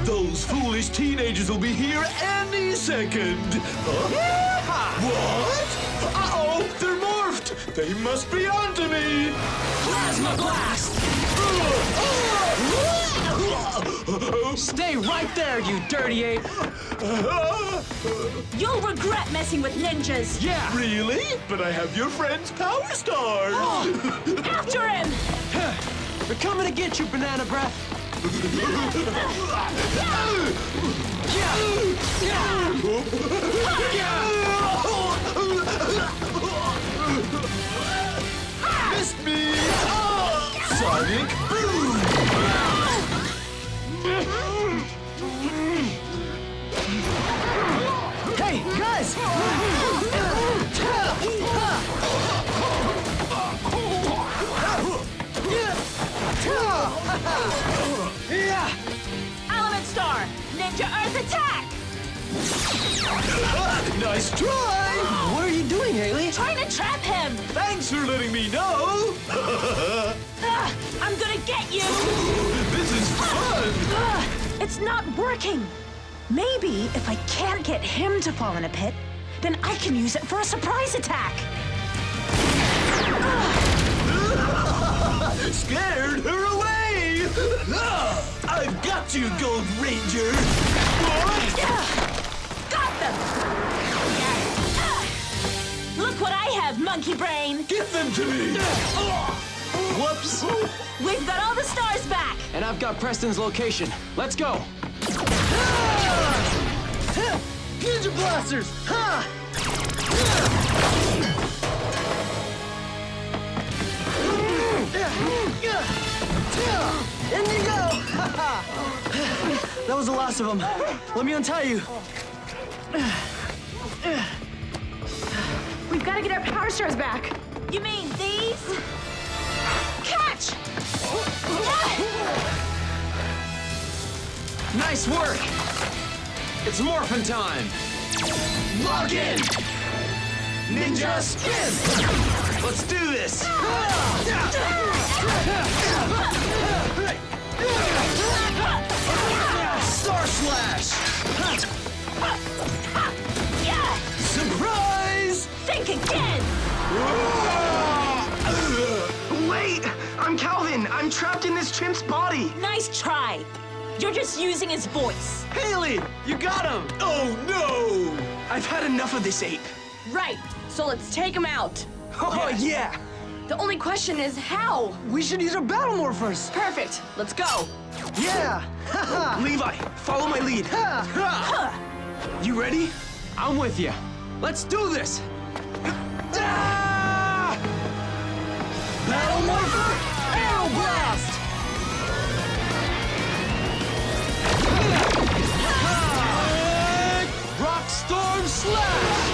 Those foolish teenagers will be here any second. What? Uh-oh, they're morphed. They must be onto me. Plasma blast! Stay right there, you dirty ape! You'll regret messing with ninjas. Yeah! Really? But I have your friend's power stars. After him! They're coming to get you, Banana Breath! Missed me. Sonic boom. Hey, guys! Element Star! Ninja Earth attack! Nice try. What are you doing, Haley? Trying to trap him! Thanks for letting me know. I'm gonna get you! This is fun. It's not working! Maybe if I can't get him to fall in a pit, then I can use it for a surprise attack! Scared her away. I've got you, Gold Ranger. Got them! Look what I have, Monkey Brain! Get them to me. Whoops! We've got all the stars back! And I've got Preston's location. Let's go! Ninja blasters! Ha! In you go! That was the last of them. Let me untie you. We've got to get our power stars back. You mean these? Catch! Nice work! It's morphin' time! Lock in! Ninja spin! Let's do this! Star slash! Surprise! Think again! Wait! I'm Calvin! I'm trapped in this chimp's body! Nice try! You're just using his voice. Haley! You got him! Oh no! I've had enough of this ape. Right, so let's take him out. Oh, yeah! The only question is how? We should use our battle morphers! Perfect, let's go. Yeah! Levi, follow my lead. You ready? I'm with you. Let's do this! Battle morpher! Arrow blast! Rock storm slash!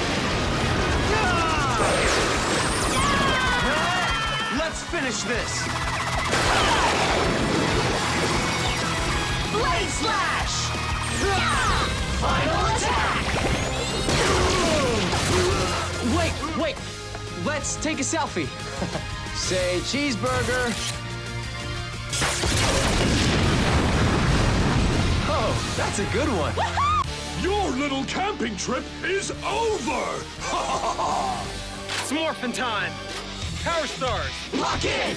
Let's finish this! Blade slash! Final attack! Wait! Let's take a selfie. Say cheeseburger. Oh, that's a good one. Your little camping trip is over. It's morphin' time. Power stars. Lock in!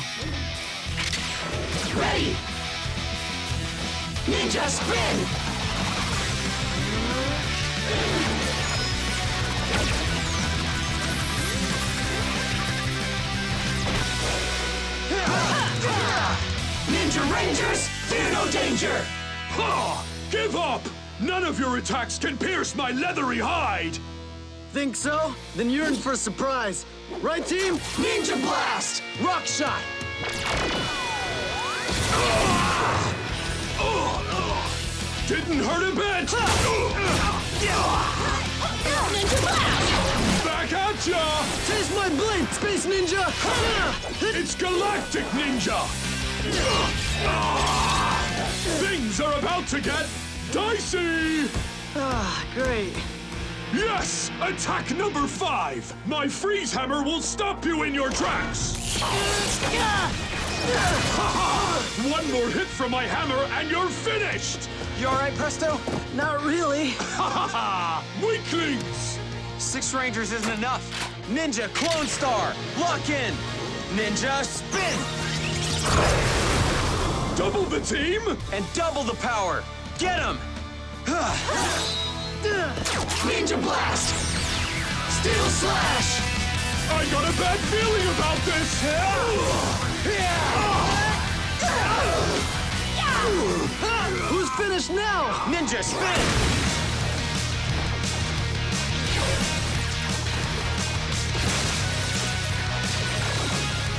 Ready! Ninja spin! Ninja Rangers, fear no danger! Ha! Give up! None of your attacks can pierce my leathery hide! Think so? Then you're in for a surprise. Right, team? Ninja blast. Rock shot. Didn't hurt a bit! Ninja blast! Back at ya! Taste my blade, Space Ninja! It's Galactic Ninja! Things are about to get dicey! Ah, great. Yes! Attack number 5! My freeze hammer will stop you in your tracks! One more hit from my hammer and you're finished! You alright, Presto? Not really. Weaklings! 6 Rangers isn't enough. Ninja Clone Star, lock in. Ninja Spin! Double the team? And double the power. Get him! Ninja Blast! Steel Slash! I got a bad feeling about this! Who's finished now? Ninja Spin!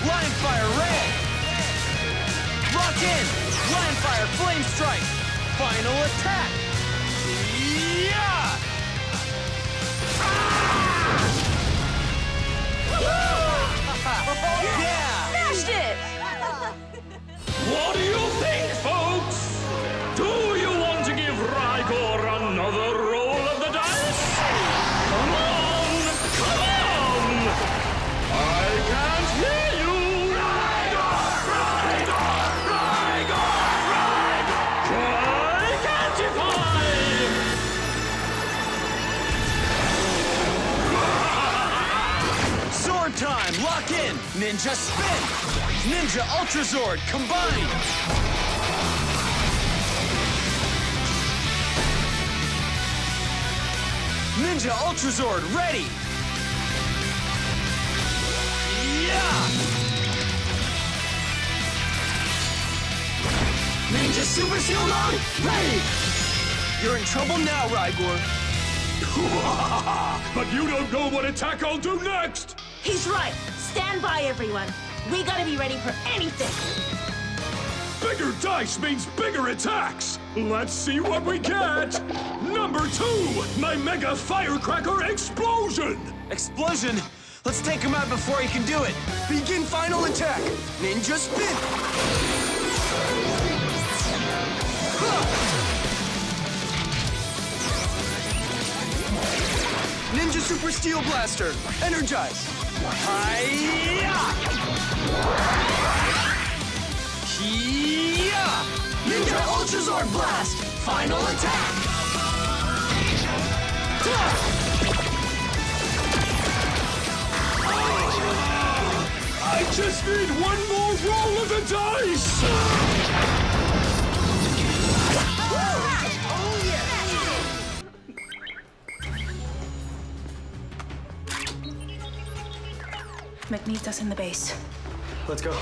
Lion Fire Red! Lock in! Lion Fire Flame Strike! Final attack! Yeah! Yeah! Smashed it! What do you think, folks? Do you want to give Rygor another roll of the dice? Come on! Come on! I can't hear you! Rygor! Rygor! Rygor! Rygor! Gigantify! Zord time! Lock in! Ninja Spin! Ninja Ultra Zord combined! Ninja Ultra Zord ready! Yeah! Ninja Super Showdown, ready! You're in trouble now, Rygor. But you don't know what attack I'll do next! He's right. Stand by, everyone. We gotta be ready for anything. Bigger dice means bigger attacks! Let's see what we get! Number 2, my Mega Firecracker Explosion! Explosion? Let's take him out before he can do it. Begin final attack. Ninja Spin. Ninja Super Steel Blaster. Energize. Hi-ya! Hi-ya! Ninja Ultra Zord Blast! Final attack! I just need one more roll of the dice! McNeith us in the base. Let's go.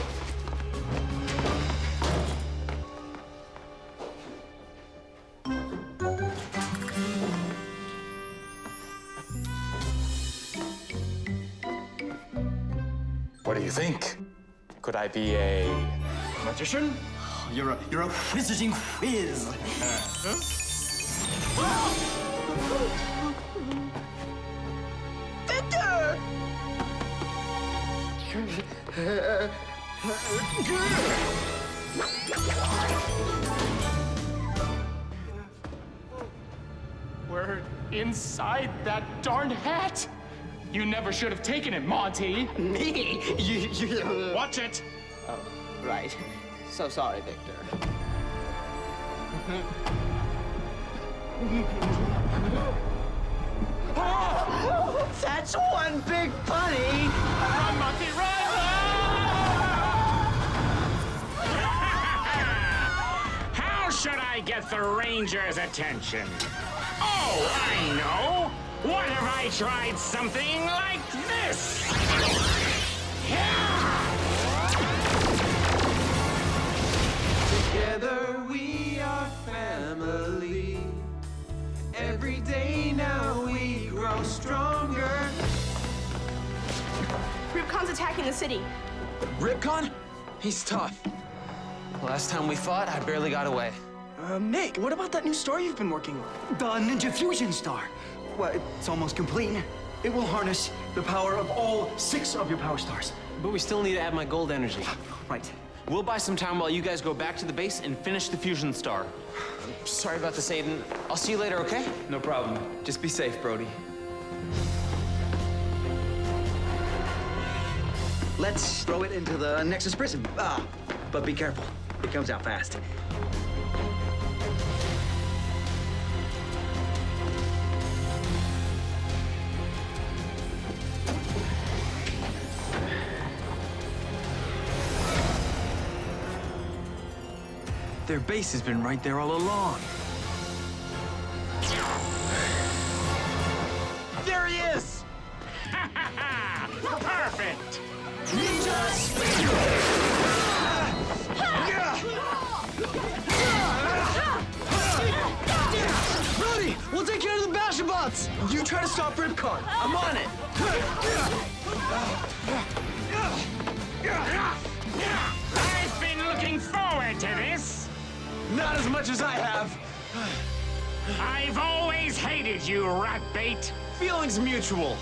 What do you think? Could I be a Magician? You're a wizarding whiz. Victor! We're inside that darn hat! You never should have taken it, Monty! Me? You... Watch it! Oh, right. So sorry, Victor. That's one big bunny! Run, Monty, run! How should I get the Rangers' attention? Oh, I know! What if I tried something like this? Together we are family. Every day now we grow stronger. Ripcon's attacking the city. Ripcon? He's tough. Last time we fought, I barely got away. Nick, what about that new star you've been working on? The Ninja Fusion Star. Well, it's almost complete. It will harness the power of all 6 of your power stars. But we still need to add my gold energy. Right. We'll buy some time while you guys go back to the base and finish the fusion star. Sorry about this, Aiden. I'll see you later, okay? No problem. Just be safe, Brody. Let's throw it into the Nexus Prism. But be careful. It comes out fast. Their base has been right there all along. There he is! Perfect! Brody, we'll take care of the Basher bots! You try to stop Ripcon. I'm on it! I've been looking forward to this. Not as much as I have. I've always hated you, rat bait. Feelings mutual.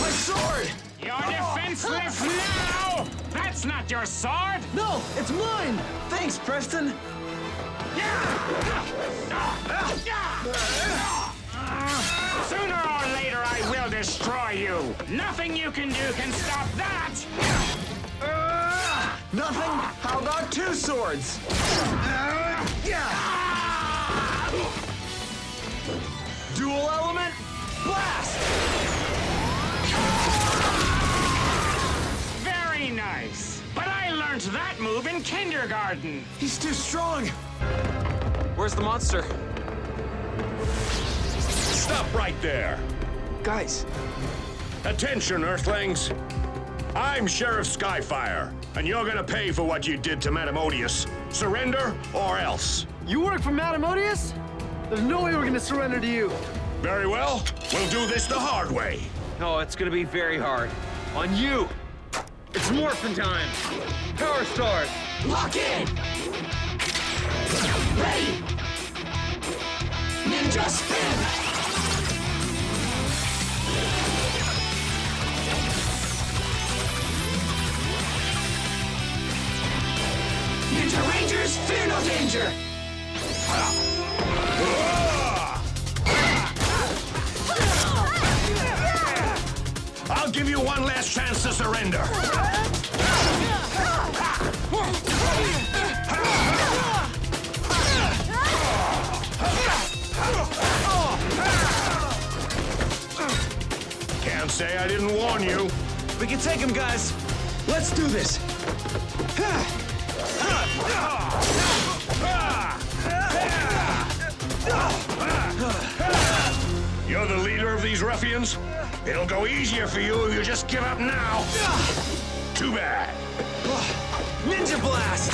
My sword! You're defenseless now! That's not your sword! No, it's mine! Thanks, Preston. Sooner or later, I will destroy you. Nothing you can do can stop that! Nothing? How about two swords? Dual element, blast! Very nice. But I learned that move in kindergarten. He's too strong. Where's the monster? Stop right there. Guys. Attention, Earthlings. I'm Sheriff Skyfire, and you're gonna pay for what you did to Madame Odious. Surrender or else. You work for Madame Odious? There's no way we're gonna surrender to you. Very well. We'll do this the hard way. Oh, it's gonna be very hard. On you. It's morphin' time. Power start. Lock in! Ready! Ninja spin! Ninja Rangers, fear no danger! I'll give you one last chance to surrender. Can't say I didn't warn you. We can take him, guys. Let's do this. You're the leader of these ruffians? It'll go easier for you if you just give up now. Too bad. Ninja blast!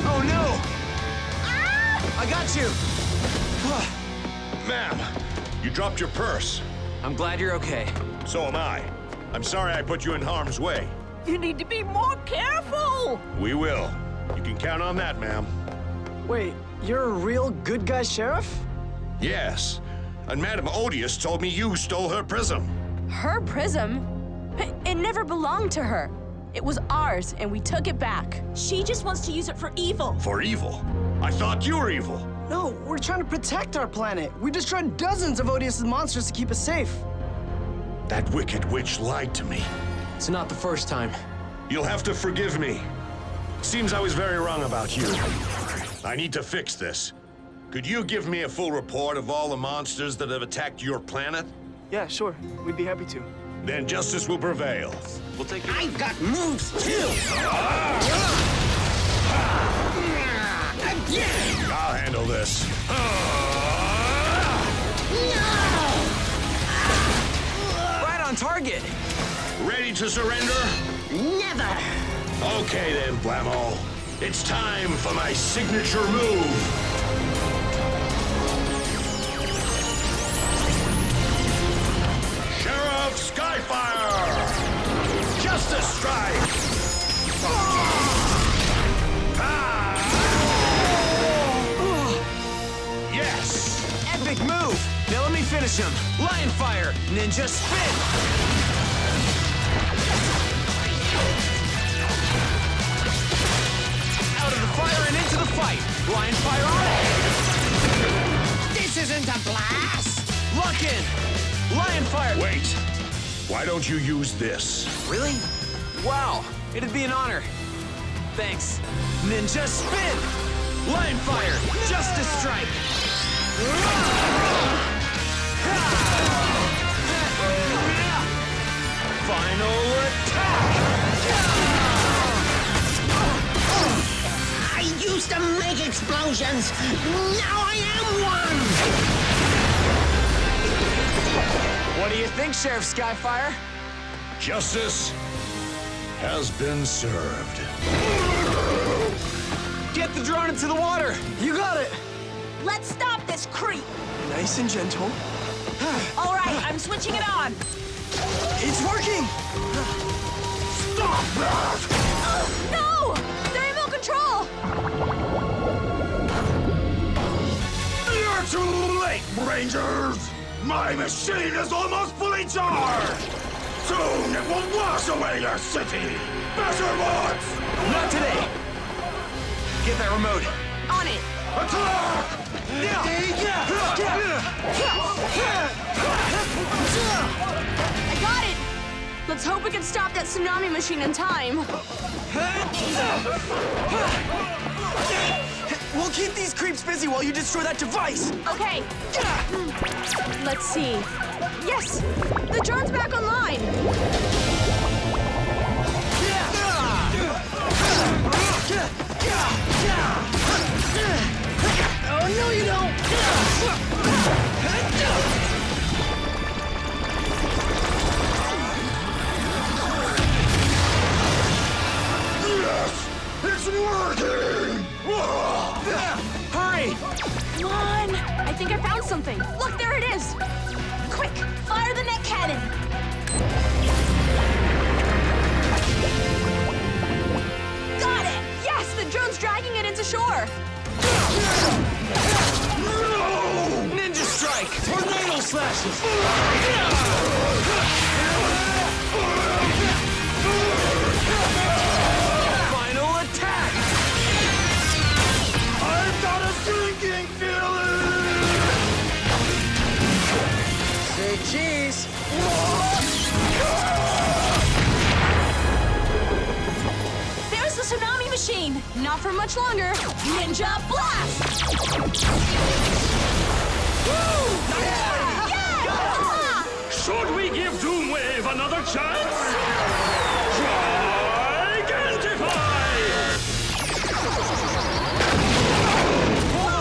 Oh no! I got you! Ma'am, you dropped your purse. I'm glad you're okay. So am I. I'm sorry I put you in harm's way. You need to be more careful! We will. You can count on that, ma'am. Wait, you're a real good guy sheriff? Yes. And Madame Odious told me you stole her prism. Her prism? It never belonged to her. It was ours, and we took it back. She just wants to use it for evil. For evil? I thought you were evil. No, we're trying to protect our planet. We destroyed dozens of Odious's monsters to keep us safe. That wicked witch lied to me. It's not the first time. You'll have to forgive me. Seems I was very wrong about you. I need to fix this. Could you give me a full report of all the monsters that have attacked your planet? Yeah, sure. We'd be happy to. Then justice will prevail. We'll take it. I've got moves too! Again! I'll handle this. Right on target! Ready to surrender? Never! Okay then, Blammo. It's time for my signature move. Sheriff Skyfire! Justice strike! him! Lion Fire! Ninja Spin! Out of the fire and into the fight! Lion Fire on it! This isn't a blast! Lock in! Lion Fire! Wait. Why don't you use this? Really? Wow, it'd be an honor. Thanks. Ninja Spin! Lion Fire! Justice Strike! Final attack! I used to make explosions! Now I am one! What do you think, Sheriff Skyfire? Justice has been served. Get the drone into the water! You got it! Let's stop this creep. Nice and gentle. All right, I'm switching it on. It's working! Stop that! No! They're remote control! You're too late, Rangers! My machine is almost fully charged! Soon it will wash away your city! Better bots! Not today! Get that remote. On it! Attack! I got it! Let's hope we can stop that tsunami machine in time. We'll keep these creeps busy while you destroy that device! Okay. Let's see. Yes! The drone's back online! Oh, no you don't! Yes! It's working! Hurry! Come on! I think I found something. Look, there it is! Quick, fire the net cannon! Got it! Yes, the drone's dragging it into shore! Ninja Strike! Tornado Slashes! Final attack! I've got a sinking feeling! Say cheese! There's the tsunami machine! Not for much longer! Ninja Blast! Woo! Yeah! Yeah! Should we give Doomwave another chance? Gigantify!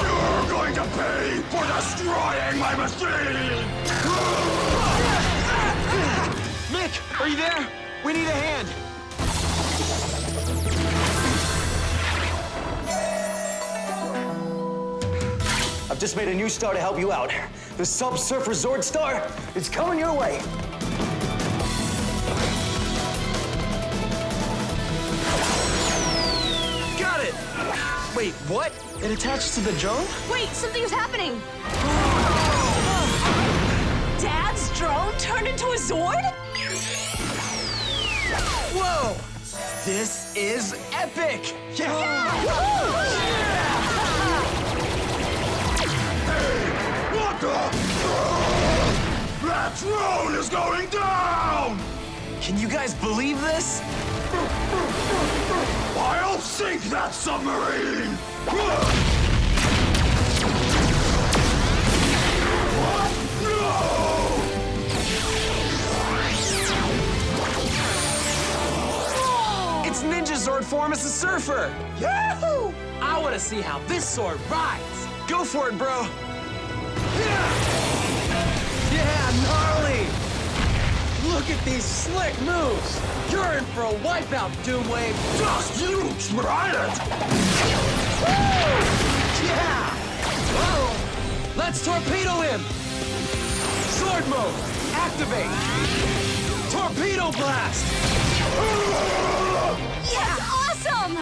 You're going to pay for destroying my machine! Mick, are you there? We need a hand. I've just made a new star to help you out. The Sub-Surfer Zord star is coming your way. Got it! Wait, what? It attaches to the drone? Wait, something's happening! Dad's drone turned into a Zord? Whoa! This is epic! What the? That drone is going down! Can you guys believe this? I'll sink that submarine! It's Ninja Zord form as a surfer! Yahoo! I want to see how this sword rides! Go for it, bro! Yeah, gnarly! Look at these slick moves! You're in for a wipeout, Doomwave! Just you try it! Yeah! Whoa! Let's torpedo him! Sword mode! Activate! Torpedo blast! Yes!